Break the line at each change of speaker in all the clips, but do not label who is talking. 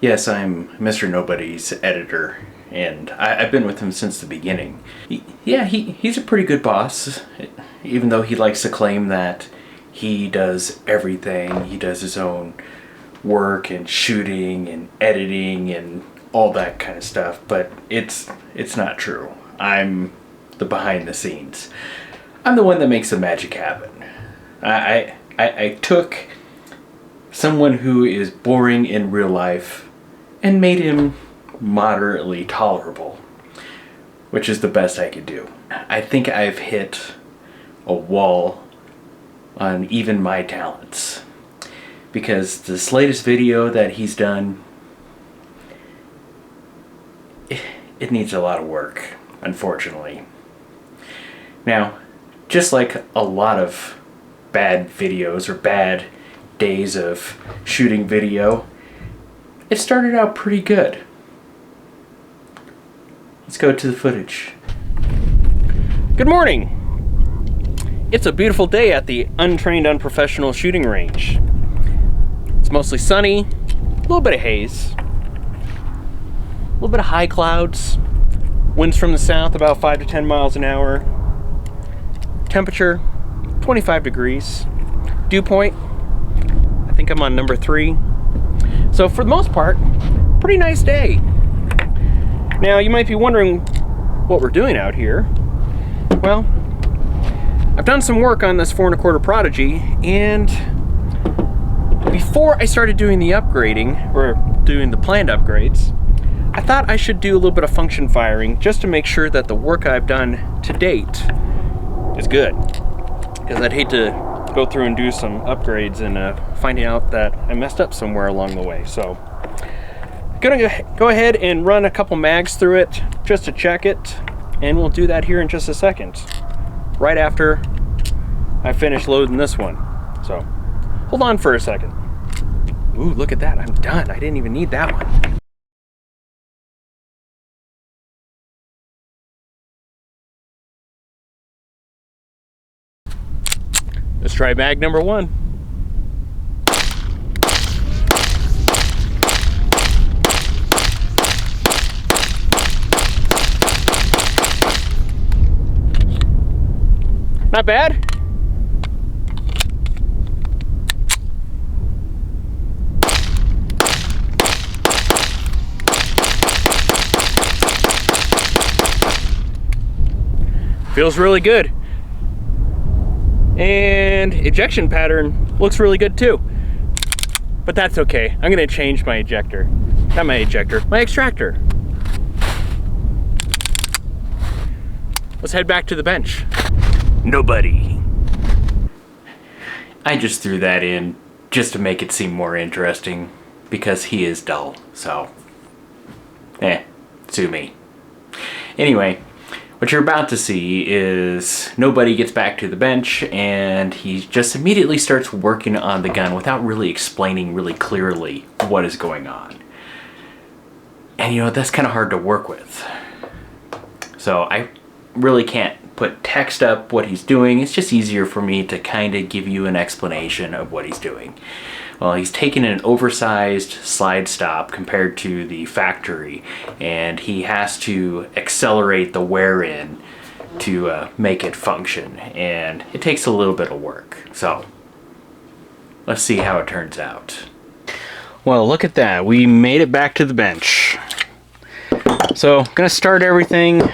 Yes, I'm Mr. Nobody's editor, and I've been with him since the beginning. He's a pretty good boss, even though he likes to claim that he does everything. He does his own work and shooting and editing and all that kind of stuff, but it's not true. I'm the behind the scenes. I'm the one that makes the magic happen. I took someone who is boring in real life and made him moderately tolerable, which is the best I could do. I think I've hit a wall on even my talents, because this latest video that he's done, it needs a lot of work, unfortunately. Now, just like a lot of bad videos or bad days of shooting video, it started out pretty good. Let's go to the footage.
Good morning! It's a beautiful day at the Untrained Unprofessional Shooting Range. It's mostly sunny, a little bit of haze, a little bit of high clouds, winds from the south about 5 to 10 miles an hour, temperature 25 degrees, dew point, I think I'm on number 3. So for the most part, pretty nice day. Now you might be wondering what we're doing out here. Well, I've done some work on this 4 1/4 Prodigy, and before I started doing the upgrading, or doing the planned upgrades, I thought I should do a little bit of function firing just to make sure that the work I've done to date is good. Because I'd hate to go through and do some upgrades and finding out that I messed up somewhere along the way. So I'm gonna go ahead and run a couple mags through it just to check it, and we'll do that here in just a second, right after I finish loading this one. So hold on for a second. Ooh, look at that, I'm done. I didn't even need that one. Let's try bag number 1. Not bad. Feels really good. And ejection pattern looks really good too. But that's okay. I'm gonna change my ejector. Not my ejector, my extractor. Let's head back to the bench. Nobody.
I just threw that in just to make it seem more interesting, because he is dull, so sue me. Anyway, what you're about to see is Nobody gets back to the bench, and he just immediately starts working on the gun without really explaining really clearly what is going on. And you know, that's kind of hard to work with. So I really can't put text up what he's doing. It's just easier for me to kind of give you an explanation of what he's doing. Well, he's taking an oversized slide stop compared to the factory, and he has to accelerate the wear in to make it function, and it takes a little bit of work. So let's see how it turns out.
Well, look at that. We made it back to the bench. So I'm gonna start everything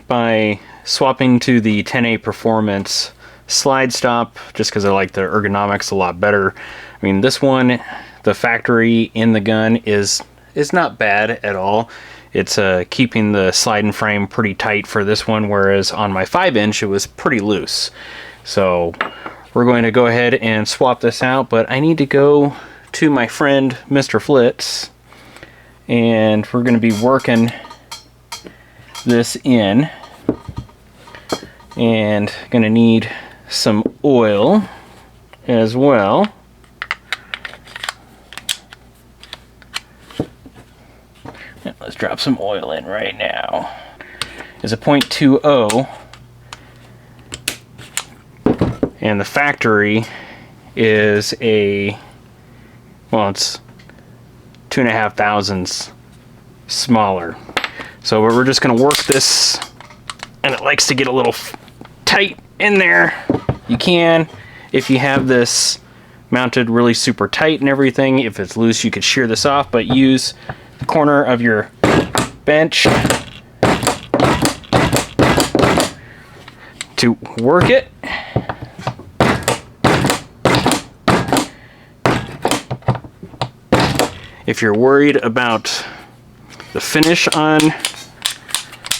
by swapping to the 10A Performance slide stop, just because I like the ergonomics a lot better. I mean, this one, the factory in the gun is not bad at all. It's keeping the sliding frame pretty tight for this one, whereas on my 5-inch it was pretty loose. So we're going to go ahead and swap this out, but I need to go to my friend Mr. Flitz, and we're going to be working this in, and going to need some oil as well. Let's drop some oil in right now. It's a 0.20, and the factory is a, well, it's 2.5 thousandths smaller. So we're just going to work this, and it likes to get a little tight in there. You can, if you have this mounted really super tight and everything. If it's loose, you could shear this off, but use the corner of your bench to work it. If you're worried about the finish on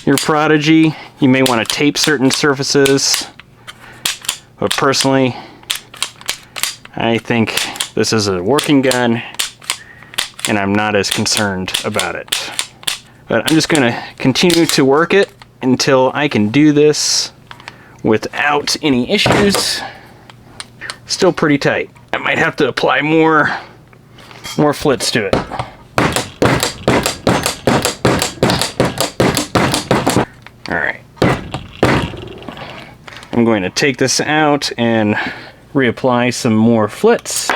your Prodigy, you may want to tape certain surfaces, but personally, I think this is a working gun, and I'm not as concerned about it. But I'm just going to continue to work it until I can do this without any issues. Still pretty tight. I might have to apply more flits to it. Alright. I'm going to take this out and reapply some more flits,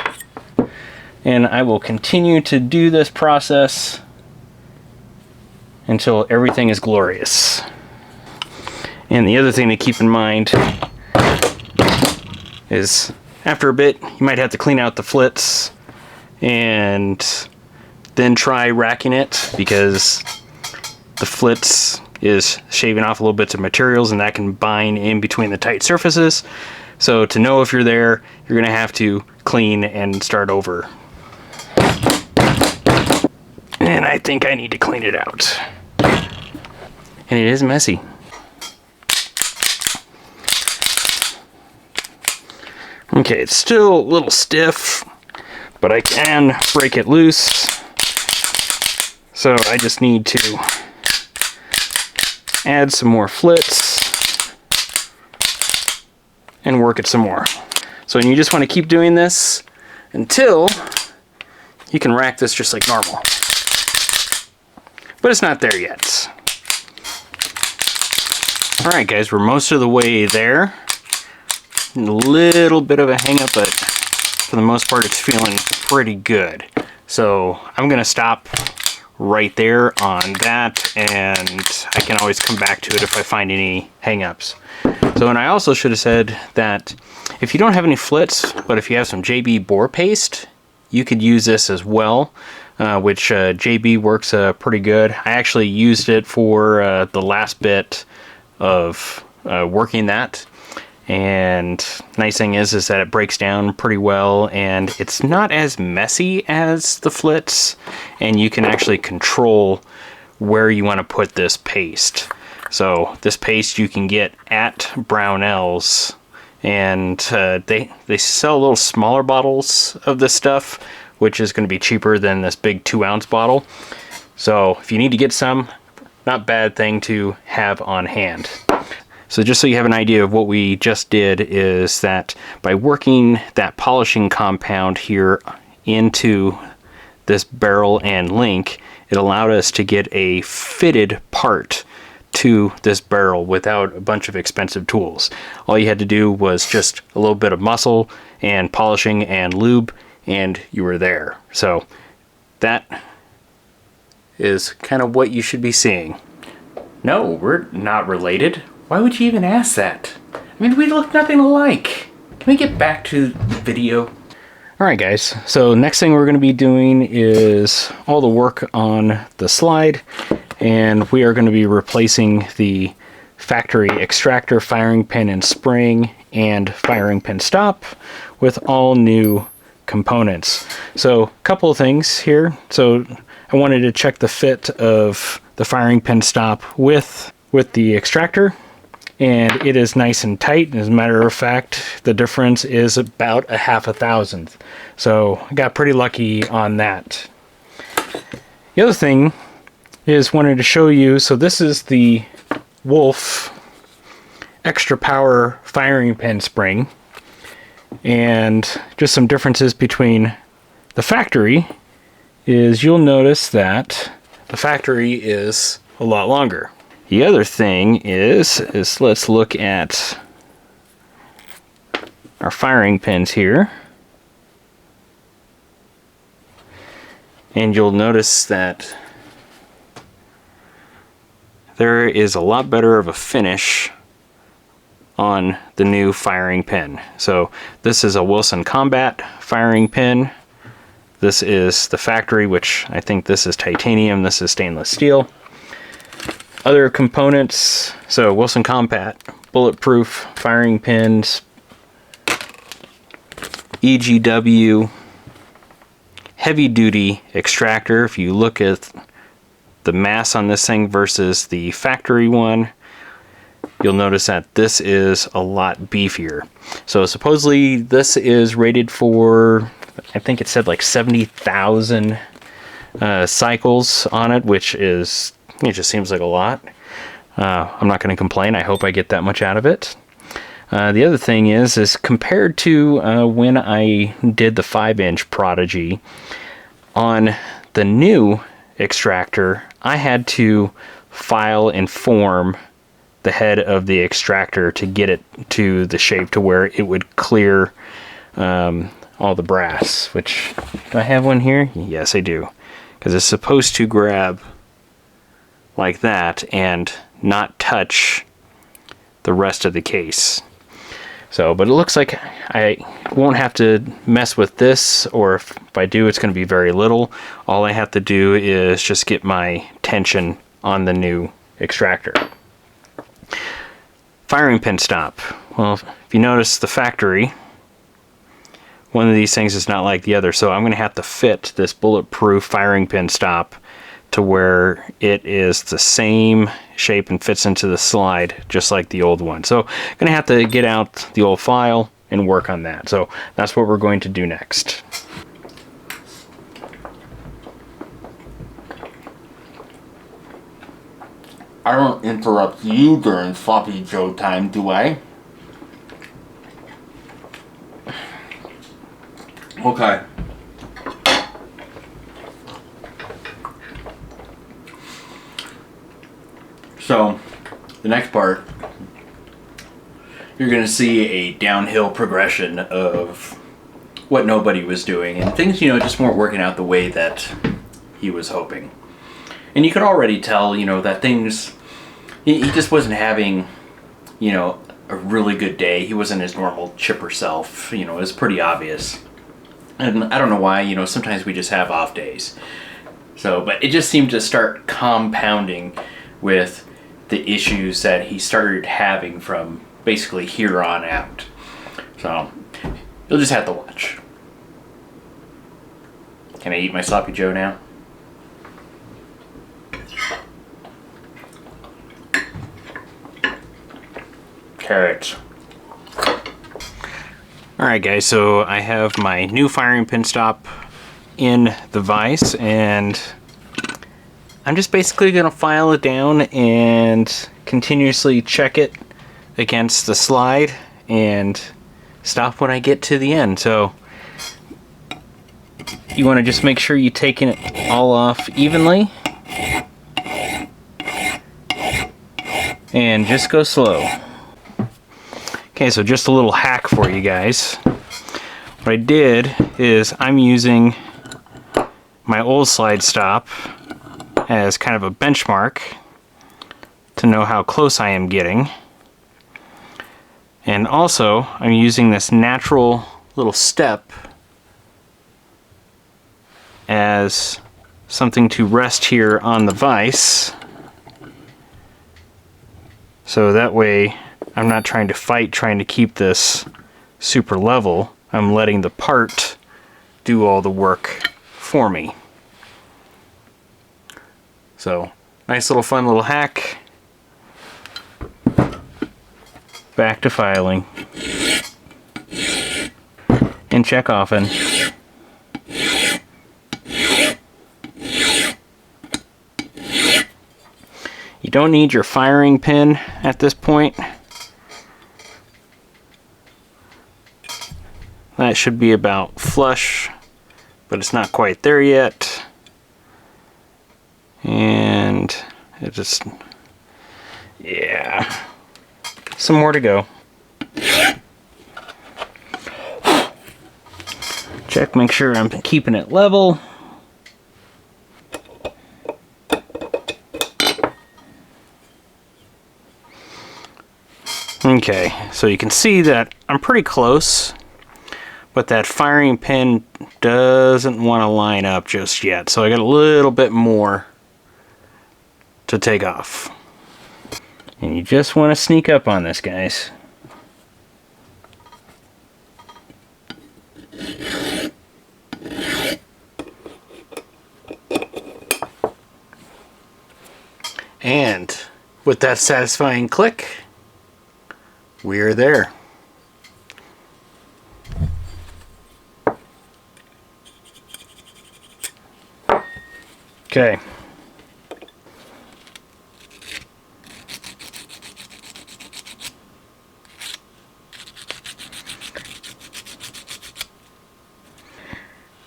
and I will continue to do this process until everything is glorious. And the other thing to keep in mind is after a bit you might have to clean out the flits and then try racking it, because the flits is shaving off little bits of materials and that can bind in between the tight surfaces. So to know if you're there, you're going to have to clean and start over. And I think I need to clean it out. And it is messy. Okay, it's still a little stiff, but I can break it loose. So I just need to add some more flits and work it some more. So you just want to keep doing this until you can rack this just like normal. But it's not there yet. Alright guys, we're most of the way there. A little bit of a hang up, but for the most part it's feeling pretty good. So I'm going to stop right there on that, and I can always come back to it if I find any hang-ups. So, and I also should have said that if you don't have any flits, but if you have some JB bore paste, you could use this as well, which JB works pretty good. I actually used it for the last bit of working that, and nice thing is that it breaks down pretty well, and it's not as messy as the flits, and you can actually control where you want to put this paste. So this paste you can get at Brownells, and they sell little smaller bottles of this stuff, which is going to be cheaper than this big 2-ounce bottle. So if you need to get some, not bad thing to have on hand. So just so you have an idea of what we just did, is that by working that polishing compound here into this barrel and link, it allowed us to get a fitted part to this barrel without a bunch of expensive tools. All you had to do was just a little bit of muscle and polishing and lube, and you were there. So that is kind of what you should be seeing.
No, we're not related. Why would you even ask that? I mean, we look nothing alike. Can we get back to the video?
Alright guys, so next thing we're going to be doing is all the work on the slide, and we are going to be replacing the factory extractor, firing pin and spring, and firing pin stop with all new components. So a couple of things here. So I wanted to check the fit of the firing pin stop with the extractor, and it is nice and tight. As a matter of fact, the difference is about 1/2 thousandth. So I got pretty lucky on that. The other thing is wanted to show you, so this is the Wolff Extra Power firing pin spring, and just some differences between the factory is you'll notice that the factory is a lot longer. The other thing is let's look at our firing pins here. And you'll notice that there is a lot better of a finish on the new firing pin. So this is a Wilson Combat firing pin. This is the factory, which I think this is titanium, this is stainless steel. Other components, so Wilson Combat, bulletproof firing pins, EGW, heavy duty extractor. If you look at the mass on this thing versus the factory one, you'll notice that this is a lot beefier. So supposedly this is rated for, I think it said like 70,000 cycles on it, which is, it just seems like a lot. I'm not going to complain. I hope I get that much out of it. The other thing is compared to when I did the 5-inch Prodigy, on the new Extractor, I had to file and form the head of the extractor to get it to the shape to where it would clear all the brass, which, do I have one here? Yes, I do. Because it's supposed to grab like that and not touch the rest of the case. So, but it looks like I won't have to mess with this, or if I do, it's going to be very little. All I have to do is just get my tension on the new extractor. Firing pin stop. Well, if you notice the factory, one of these things is not like the other, so I'm going to have to fit this bulletproof firing pin stop to where it is the same shape and fits into the slide just like the old one. So I'm going to have to get out the old file and work on that. So that's what we're going to do next.
I don't interrupt you during Sloppy Joe time, do I? Okay. So, the next part, you're going to see a downhill progression of what nobody was doing, and things, just weren't working out the way that he was hoping. And you could already tell, that things, he just wasn't having, a really good day. He wasn't his normal chipper self, it was pretty obvious. And I don't know why, sometimes we just have off days. So, but it just seemed to start compounding with the issues that he started having from basically here on out. So, you'll just have to watch. Can I eat my Sloppy Joe now? Carrots.
Alright guys, so I have my new firing pin stop in the vise, and I'm just basically going to file it down and continuously check it against the slide and stop when I get to the end. So you want to just make sure you're taking it all off evenly and just go slow. Okay, so just a little hack for you guys. What I did is I'm using my old slide stop as kind of a benchmark to know how close I am getting. And also, I'm using this natural little step as something to rest here on the vise. So that way, I'm not trying to fight, trying to keep this super level. I'm letting the part do all the work for me. So, nice little fun little hack. Back to filing. And check often. You don't need your firing pin at this point. That should be about flush, but it's not quite there yet. And it just, yeah, some more to go. Check, make sure I'm keeping it level. Okay, so you can see that I'm pretty close, but that firing pin doesn't want to line up just yet, so I got a little bit more to take off. And you just want to sneak up on this, guys. And with that satisfying click, we're there. Okay.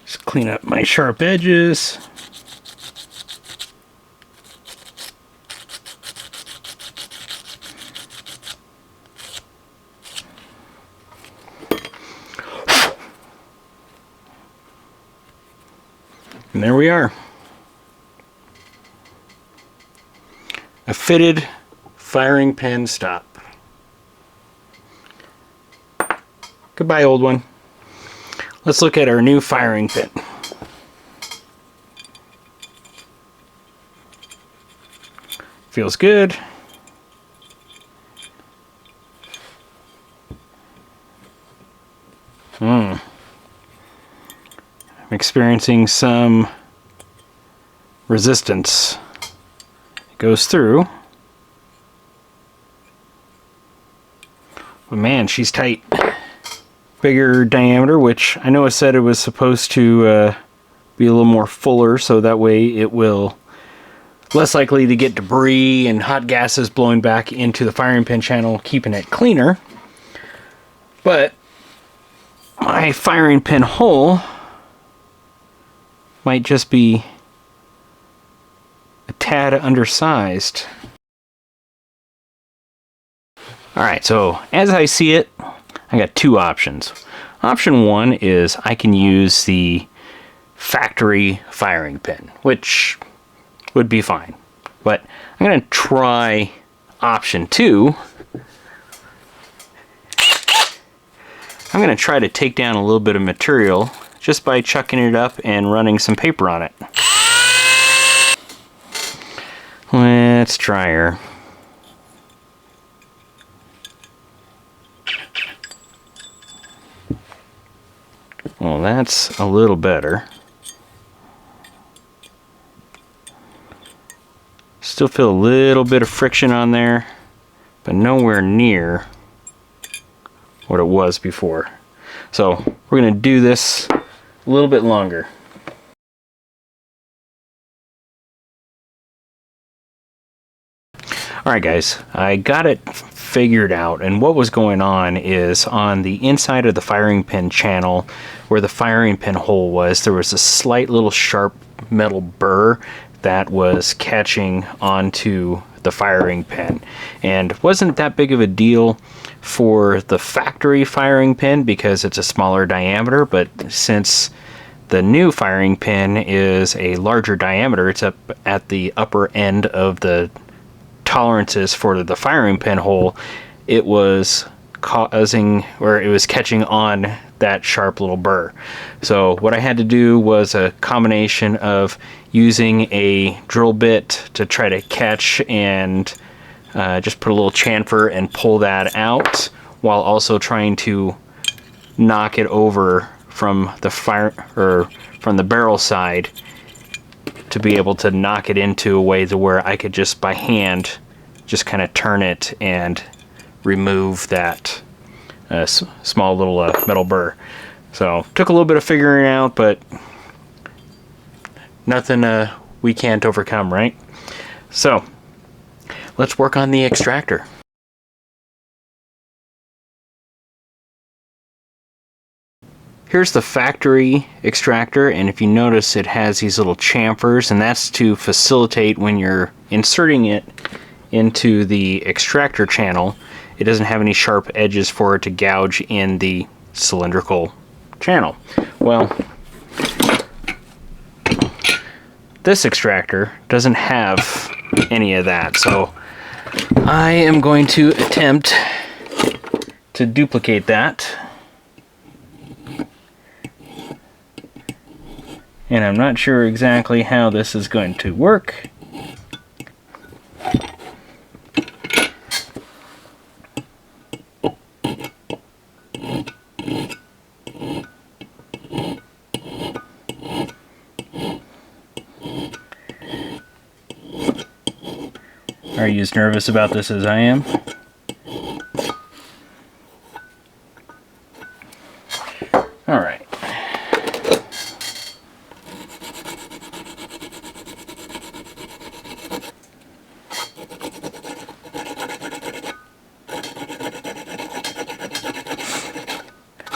Just clean up my sharp edges. And there we are. A fitted firing pin stop. Goodbye, old one. Let's look at our new firing pin. Feels good. I'm experiencing some resistance. It goes through. But man, she's tight. Bigger diameter, which I know I said it was supposed to be a little more fuller, so that way it will less likely to get debris and hot gases blowing back into the firing pin channel, keeping it cleaner. But my firing pin hole might just be a tad undersized. Alright, so as I see it, I got two options. Option one is I can use the factory firing pin, which would be fine. But I'm going to try option two. I'm going to try to take down a little bit of material just by chucking it up and running some paper on it. Let's try her. Well, that's a little better. Still feel a little bit of friction on there, but nowhere near what it was before. So we're going to do this a little bit longer. Alright guys, I got it figured out, and what was going on is on the inside of the firing pin channel where the firing pin hole was, there was a slight little sharp metal burr that was catching onto the firing pin, and wasn't that big of a deal for the factory firing pin because it's a smaller diameter, but since the new firing pin is a larger diameter, it's up at the upper end of the tolerances for the firing pin hole, it was causing, or it was catching on that sharp little burr. So what I had to do was a combination of using a drill bit to try to catch and just put a little chamfer and pull that out, while also trying to knock it over from the fire, or from the barrel side, to be able to knock it into a way to where I could just by hand just kind of turn it and remove that small little metal burr. So took a little bit of figuring out, but nothing we can't overcome, right? So let's work on the extractor. Here's the factory extractor, and if you notice, it has these little chamfers, and that's to facilitate when you're inserting it into the extractor channel. It doesn't have any sharp edges for it to gouge in the cylindrical channel. Well, this extractor doesn't have any of that, so I am going to attempt to duplicate that. And I'm not sure exactly how this is going to work. Are you as nervous about this as I am? All right.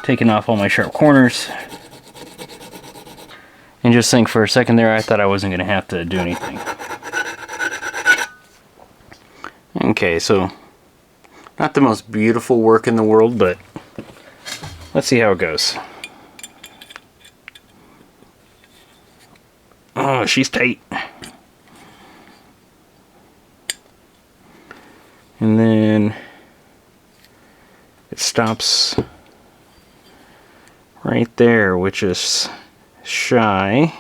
Taking off all my sharp corners. And just think for a second there, I thought I wasn't going to have to do anything. Okay, so not the most beautiful work in the world, but let's see how it goes. Oh, she's tight. And then it stops right there, which is shy.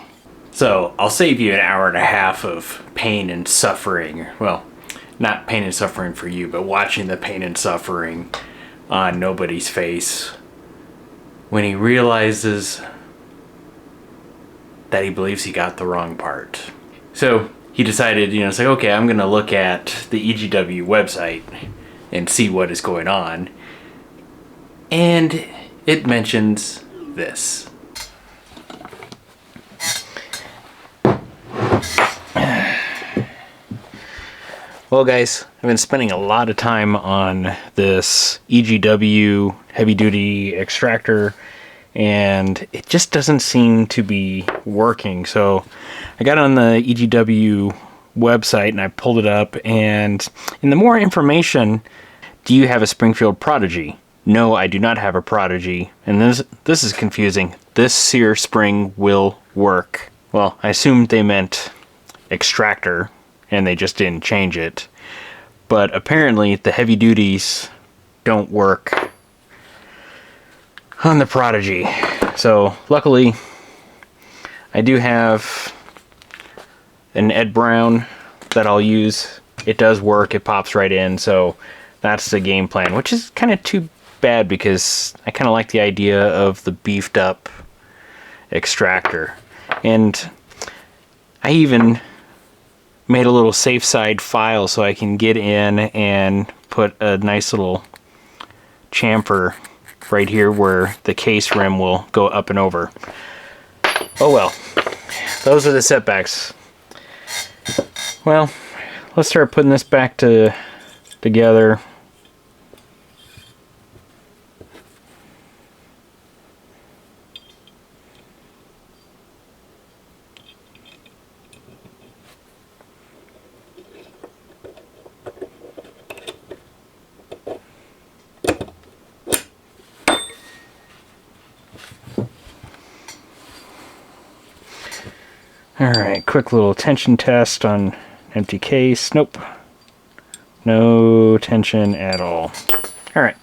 So I'll save you an hour and a half of pain and suffering. Well, not pain and suffering for you, but watching the pain and suffering on nobody's face when he realizes that he believes he got the wrong part. So he decided, it's like, okay, I'm gonna look at the EGW website and see what is going on. And it mentions this.
Well, guys, I've been spending a lot of time on this EGW heavy-duty extractor, and it just doesn't seem to be working. So I got on the EGW website and I pulled it up, and in the more information, do you have a Springfield Prodigy? No, I do not have a Prodigy, and this is confusing. This sear spring will work. Well, I assumed they meant Extractor, and they just didn't change it. But apparently the heavy duties don't work on the Prodigy. So luckily I do have an Ed Brown that I'll use. It does work, it pops right in, so that's the game plan, which is kind of too bad because I kind of like the idea of the beefed up Extractor. And I even made a little safe side file so I can get in and put a nice little chamfer right here where the case rim will go up and over. Oh well, those are the setbacks. Well, let's start putting this back together. Alright, quick little tension test on empty case. Nope. No tension at all. Alright.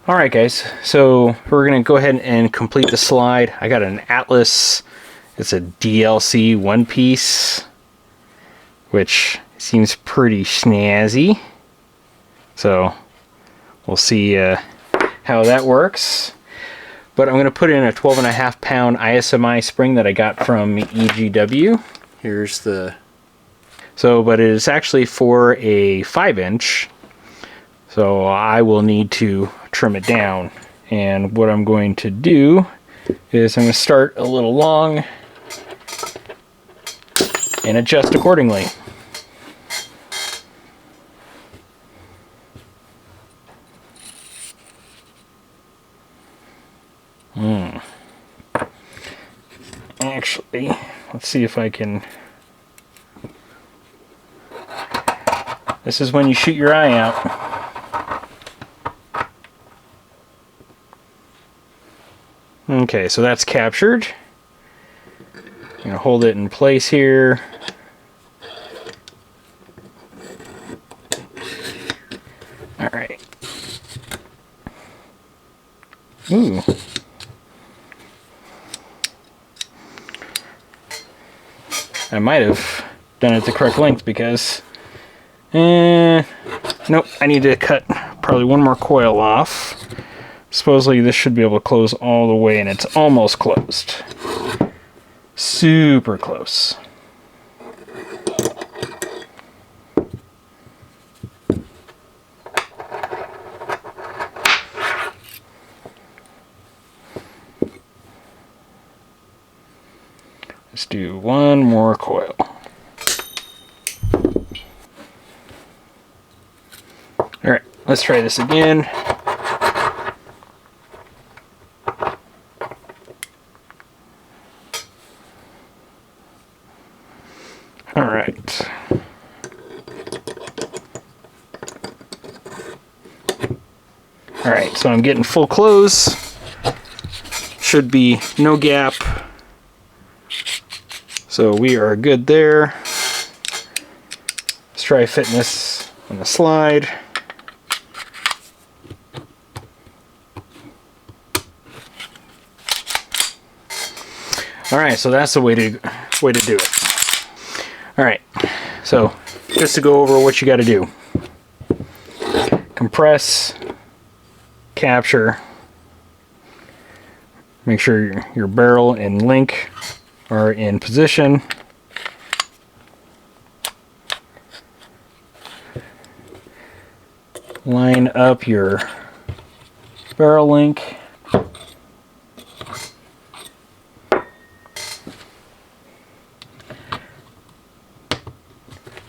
Alright guys, so we're going to go ahead and complete the slide. I got an Atlas. It's a DLC one piece, which seems pretty snazzy. So we'll see how that works. But I'm going to put in a 12.5 pound ISMI spring that I got from EGW. Here's the... but it is actually for a 5-inch. So I will need to trim it down. And what I'm going to do is I'm going to start a little long and adjust accordingly. Actually, let's see if I can... This is when you shoot your eye out. Okay, so that's captured. I'm going to hold it in place here. Ooh. I might have done it the correct length because... nope, I need to cut probably one more coil off. Supposedly this should be able to close all the way, and it's almost closed. Super close. Let's do one more coil. Alright, let's try this again. Alright. Alright, so I'm getting full close. Should be no gap. So we are good there. Let's try fitting this on the slide. Alright, so that's the way to do it. Alright, so just to go over what you got to do. Compress, capture, make sure your barrel and link are in position. Line up your barrel link.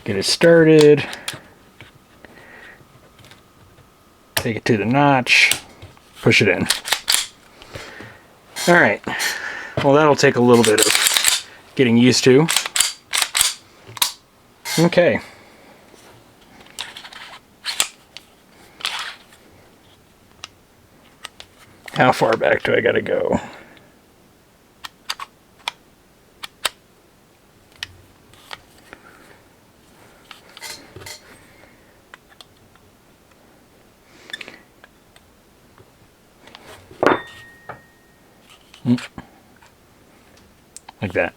Get it started. Take it to the notch. Push it in. Alright. Well, that'll take a little bit of getting used to. Okay. How far back do I gotta go? Like that.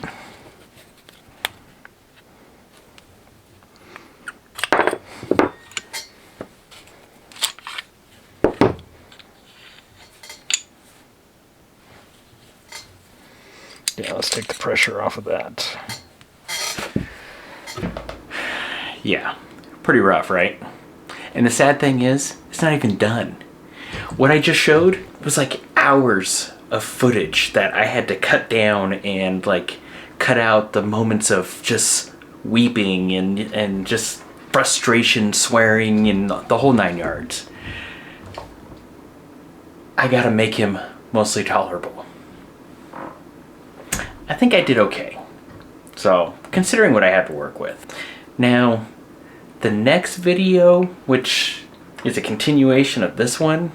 Yeah, let's take the pressure off of that.
Yeah, pretty rough, right? And the sad thing is, it's not even done. What I just showed was like hours of footage that I had to cut down and like cut out the moments of just weeping and just frustration, swearing, and the whole 9 yards. I gotta make him mostly tolerable. I think I did okay. So, considering what I had to work with. Now, the next video, which is a continuation of this one,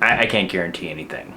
I can't guarantee anything.